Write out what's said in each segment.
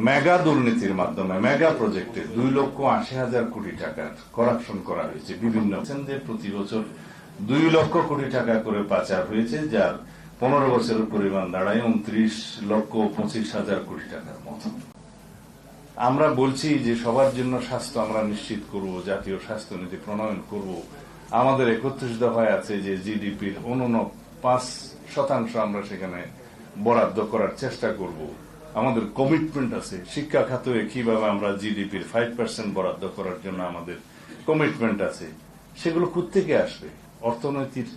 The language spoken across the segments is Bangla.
মেগা দুর্নীতির মাধ্যমে মেগা প্রজেক্টে 2,80,000 কোটি টাকার করাপশন করা হয়েছে। বিভিন্ন যে প্রতি বছর 2 লক্ষ কোটি টাকা করে পাচার হয়েছে, যার 15 বছরের পরিমাণ দাঁড়ায় 29,25,000 কোটি টাকার মতো। আমরা বলছি যে সবার জন্য স্বাস্থ্য আমরা নিশ্চিত করব, জাতীয় স্বাস্থ্য নীতি প্রণয়ন করব। আমাদের 31 দফায় আছে যে জিডিপির 5% আমরা সেখানে বরাদ্দ করার চেষ্টা করব। আমাদের কমিটমেন্ট আছে শিক্ষা খাতে কিভাবে আমরা জিডিপির 5% বরাদ্দ করার জন্য আমাদের কমিটমেন্ট আছে। সেগুলো কোত্থেকে আসবে? অর্থনীতির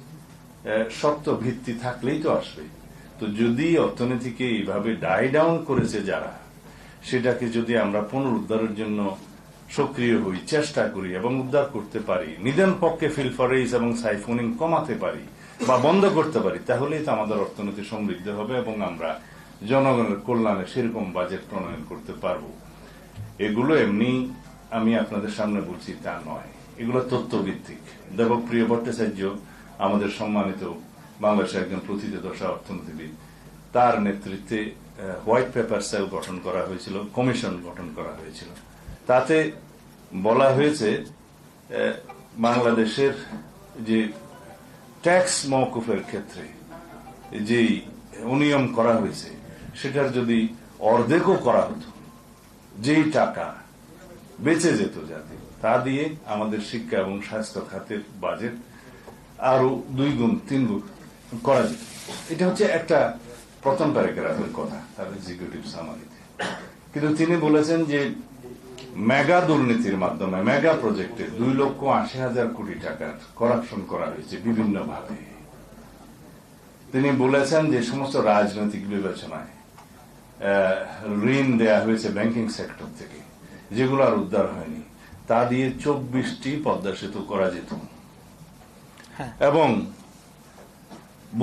শক্ত ভিত্তি থাকলেই তো আসবে। তো যদি অর্থনীতিকে এইভাবে ডাই ডাউন করেছে যারা, সেটাকে যদি আমরা পুনরুদ্ধারের জন্য সক্রিয় হই, চেষ্টা করি এবং উদ্ধার করতে পারি, নিদেন পক্ষে ফিলফারেজ এবং সাইফোনিং কমাতে পারি বা বন্ধ করতে পারি, তাহলেই তো আমাদের অর্থনীতি সমৃদ্ধ হবে এবং আমরা জনগণের কল্যাণে সেরকম বাজেট প্রণয়ন করতে পারবো। এগুলো এমনি আমি আপনাদের সামনে বলছি তা নয়, এগুলো তথ্যভিত্তিক। দেবপ্রিয় ভট্টাচার্য আমাদের সম্মানিত বাংলাদেশের একজন প্রথিতযশা অর্থনীতিবিদ, তার নেতৃত্বে হোয়াইট পেপার সেল গঠন করা হয়েছিল, কমিশন গঠন করা হয়েছিল। তাতে বলা হয়েছে বাংলাদেশের যে ট্যাক্স মওকুফের ক্ষেত্রে যে অনিয়ম করা হয়েছে, সেটার যদি অর্ধেকও করা হতো, যেই টাকা বেঁচে যেত যাতে, তা দিয়ে আমাদের শিক্ষা এবং স্বাস্থ্য খাতের বাজেট আরো 2 গুণ 3 গুণ করা যেত। এটা হচ্ছে একটা প্রথম প্যারাগ্রাফের কথা তার এক্সিকিউটিভ সামারিতে। কিন্তু তিনি বলেছেন যে মেগা দুর্নীতির মাধ্যমে মেগা প্রজেক্টে 2,80,000 কোটি টাকার করাপশন করা হয়েছে বিভিন্নভাবে। তিনি বলেছেন যে সমস্ত রাজনৈতিক বিবেচনায় ঋণ দেয়া হয়েছে ব্যাংকিং সেক্টর থেকে, যেগুলো আর উদ্ধার হয়নি, তা দিয়ে 24টি পদ্মা সেতু করা যেত। এবং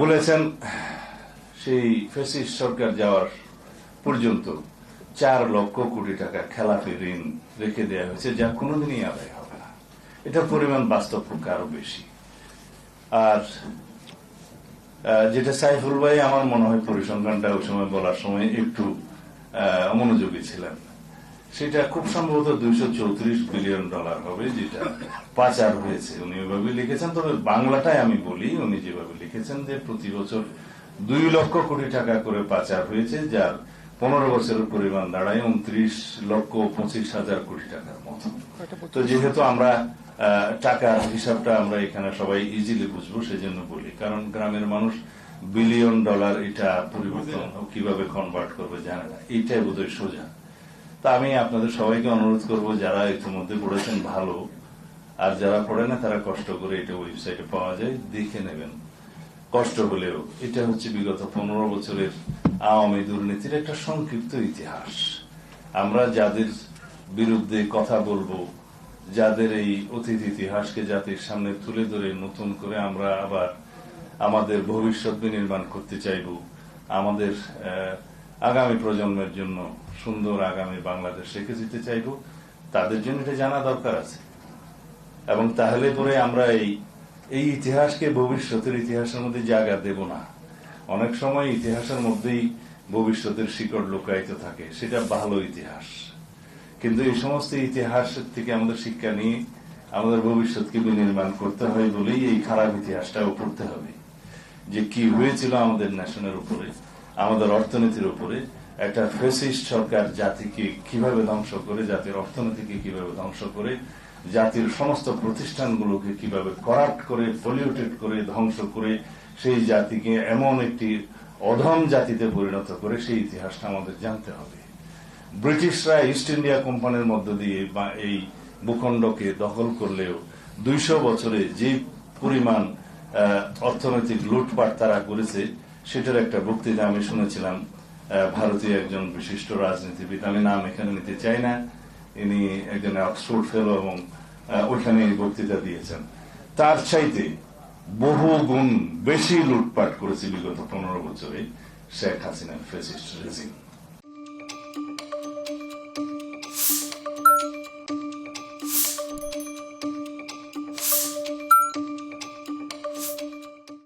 বলেছেন সেই ফ্যাসিস্ট সরকার যাওয়ার পর্যন্ত 4 লক্ষ কোটি টাকা খেলাপি ঋণ রেখে দেওয়া হয়েছে, যা কোনোদিনই আদায় হবে না। এটার পরিমাণ বাস্তব পক্ষে আরো বেশি। আর যেটা সাইফুল ভাই আমার মনে হয় পরিসংখ্যানটা ওই সময় বলার সময় একটু মনোযোগী ছিলেন, সেটা খুব সম্ভবত $234 বিলিয়ন হবে, যেটা পাচার হয়েছে। উনি ওইভাবে লিখেছেন। তবে বাংলাটাই আমি বলি, উনি যেভাবে লিখেছেন যে প্রতি বছর 2 লক্ষ কোটি টাকা করে পাচার হয়েছে, যার 15 বছরের পরিমাণ দাঁড়ায় 29,25,000 কোটি টাকার মতো। তো যেহেতু আমরা টাকার হিসাবটা আমরা এখানে সবাই ইজিলি বুঝবো, সেজন্য বলি, কারণ গ্রামের মানুষ $বিলিয়ন এটা পরিবর্তন কিভাবে কনভার্ট করবে জানে না, এইটাই বোধহয় সোজা। তা আমি আপনাদের সবাইকে অনুরোধ করব, যারা ইতিমধ্যে পড়েছেন ভালো, আর যারা পড়ে না তারা কষ্ট করে, এটা ওয়েবসাইটে পাওয়া যায়, দেখে নেবেন কষ্ট হলেও। এটা হচ্ছে বিগত 15 বছরের আওয়ামী দুর্নীতির একটা সংক্ষিপ্ত ইতিহাস। আমরা যাদের বিরুদ্ধে কথা বলবো, যাদের এই অতীত ইতিহাসকে জাতির সামনে তুলে ধরে নতুন করে আমরা আবার আমাদের ভবিষ্যৎ বিনির্মাণ করতে চাইব, আমাদের আগামী প্রজন্মের জন্য সুন্দর আগামী বাংলাদেশ রেখে দিতে চাইব, তাদের জন্য এটা জানা দরকার আছে। এবং তাহলে পরে আমরা এই ইতিহাসকে ভবিষ্যতের ইতিহাসের মধ্যে জায়গা দেব না। অনেক সময় ইতিহাসের মধ্যেই ভবিষ্যতের শিকড় লুকায়িত থাকে, সেটা ভালো ইতিহাস। কিন্তু এই সমস্ত ইতিহাসের থেকে আমাদের শিক্ষা নিয়ে আমাদের ভবিষ্যৎকে বিনির্মাণ করতে হয় বলেই এই খারাপ ইতিহাসটাও পড়তে হবে, যে কি হয়েছিল আমাদের ন্যাশনের উপরে, আমাদের অর্থনীতির উপরে। একটা ফ্যাসিস্ট সরকার জাতিকে কিভাবে ধ্বংস করে, জাতির অর্থনীতিকে কিভাবে ধ্বংস করে, জাতির সমস্ত প্রতিষ্ঠানগুলোকে কিভাবে করাপ্ট করে, পলিউটেড করে, ধ্বংস করে সেই জাতিকে এমন একটি অধম জাতিতে পরিণত করে, সেই ইতিহাসটা আমাদের জানতে হবে। ব্রিটিশরা ইস্ট ইন্ডিয়া কোম্পানির মধ্য দিয়ে এই ভূখণ্ডকে দখল করলেও 200 বছরে যে পরিমাণ অর্থনৈতিক লুটপাট তারা করেছে, সেটার একটা বক্তৃতা আমি শুনেছিলাম ভারতীয় একজন বিশিষ্ট রাজনীতিবিদ, আমি নাম এখানে নিতে চাই না, ইনি একজন অক্সফোর্ড ফেলো এবং ওইখানে এই বক্তৃতা দিয়েছেন। তার চাইতে বহু গুণ বেশি লুটপাট করেছে বিগত 15 বছরে শেখ হাসিনার ফ্যাসিস্ট রেজিম।